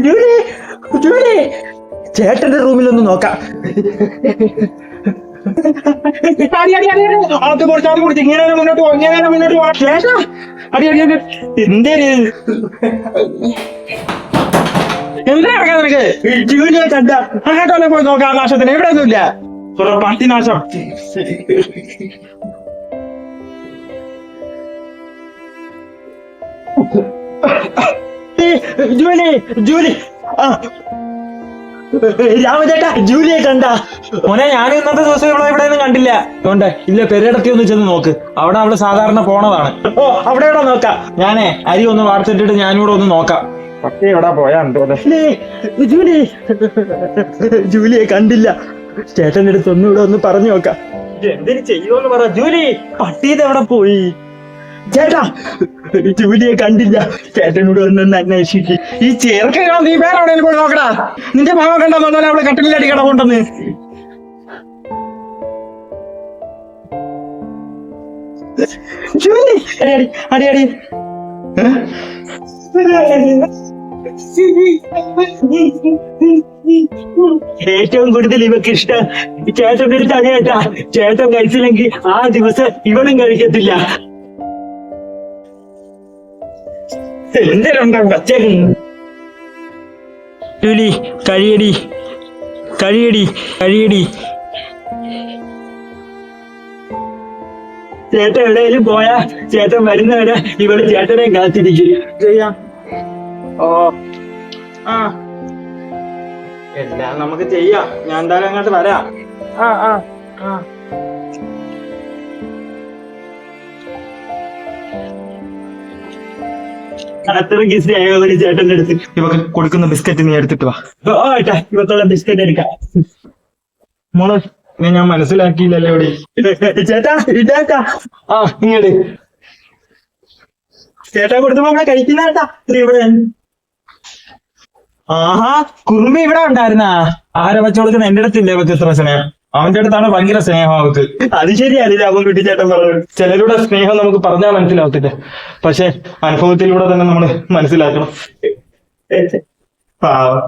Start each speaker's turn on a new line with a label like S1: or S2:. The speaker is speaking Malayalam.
S1: ജൂലി ജൂലി ചേട്ടന്റെ റൂമിലൊന്ന് നോക്കാം. അത് കുറച്ച് ഇങ്ങനെ മുന്നോട്ട് പോ, ഇങ്ങനെ മുന്നോട്ട് പോ. ചേട്ടാ അടി അടി അടി എന്തേ എന്താ ഇറങ്ങാൻ നിനക്ക്? ജൂലിയെ കണ്ട അങ്ങോട്ടല്ലേ പോയി നോക്കാം. നാശത്തിന് എവിടെ ഒന്നുമില്ല. പട്ടി നാശം. ജൂലി ജൂലി രാമചേട്ടാ ജൂലിയെ കണ്ട മോനെ? ഞാൻ ഇന്നത്തെ ദിവസം ഇവിടെ ഒന്നും കണ്ടില്ല. അതുകൊണ്ട് ഇല്ല, പെരേടത്തി ഒന്ന് ചെന്ന് നോക്ക്. അവിടെ അവള് സാധാരണ പോണതാണ്. ഓ അവിടെ ഇവിടെ നോക്കാം. ഞാനേ അരി ഒന്ന് വാട്സിട്ടിട്ട് ഞാനിവിടെ ഒന്ന് നോക്കാം. പട്ടി എവിടെ പോയാണ്ടോ? ജൂലി ജൂലിയെ കണ്ടില്ല. ചേട്ടന്റെ അടുത്ത് ഒന്നുകൂടെ ഒന്ന് പറഞ്ഞു നോക്കാം. എന്തിനു ചെയ്യുമെന്ന് പറ. ജൂലി പട്ടിയത് എവിടെ പോയി? ചേട്ടാ ജൂലിയെ കണ്ടില്ല. ചേട്ടനോട് ഒന്നും അന്വേഷിക്കും. ഈ ചേർക്കോ നീ വേറെ എവിടെയെങ്കിലും പോയി നോക്കടാ. നിന്റെ ഭാവം കണ്ടെന്നല്ല അവള് കട്ടിലടി കിടപ്പുണ്ടെന്ന്. ജൂലി അടി അടി അടി ഏറ്റവും കൂടുതൽ ഇവക്ക് ഇഷ്ടം ചേട്ടന്റെ അടുത്ത് അറിയാട്ടാ. ചേട്ടൻ കഴിച്ചില്ലെങ്കിൽ ആ ദിവസം ഇവനും കഴിക്കത്തില്ല. എന്തിനുണ്ടോ പച്ചരി? ജൂലി കഴിയടി കഴിയടി കഴിയടി. ചേട്ടൻ എവിടെയെങ്കിലും പോയാ ചേട്ടൻ വരുന്നവരെ ഇവിടെ ചേട്ടനെ കാത്തിരിക്കും. ചെയ്യാം. ഓ ആ എല്ലാം നമുക്ക് ചെയ്യാം. ഞാൻ എന്തായാലും അങ്ങോട്ട് വരാം. ആ ആ ആ അത്രയ്ക്ക് സ്നേഹം ചേട്ടന്റെ അടുത്ത്. ഇവക്ക് കൊടുക്കുന്ന ബിസ്ക്കറ്റ് നീ എടുത്തിട്ട് വാ. ഓ ഏട്ടാ ഇവത്തുള്ള ബിസ്ക്കറ്റ് എടുക്കാം. മോളെ ഞാൻ മനസ്സിലാക്കിയില്ലല്ലോ ഇവിടെ. ചേട്ടാ ഇതേട്ടാ. ആ ഇങ്ങോട്ട് ചേട്ടാ കൊടുത്തപ്പോ നമ്മളെ കഴിക്കുന്ന കേട്ടാ ഇവിടെ. ആഹാ കുറുമ്പി ഇവിടെ ഉണ്ടായിരുന്നാ? ആരെ വെച്ച് കൊടുക്കുന്ന എന്റെ അടുത്തില്ലേ ഇവക്ക് ഇത്ര സ്നേഹം? അവന്റെ അടുത്താണ് ഭയങ്കര സ്നേഹം അവക്ക്. അത് ശരിയല്ലേ അവൻ കുട്ടി ചേട്ടൻ പറഞ്ഞു. ചിലരുടെ സ്നേഹം നമുക്ക് പറഞ്ഞാൽ മനസ്സിലാവത്തില്ല, പക്ഷെ അനുഭവത്തിലൂടെ തന്നെ നമ്മൾ മനസ്സിലാക്കണം. പാവം.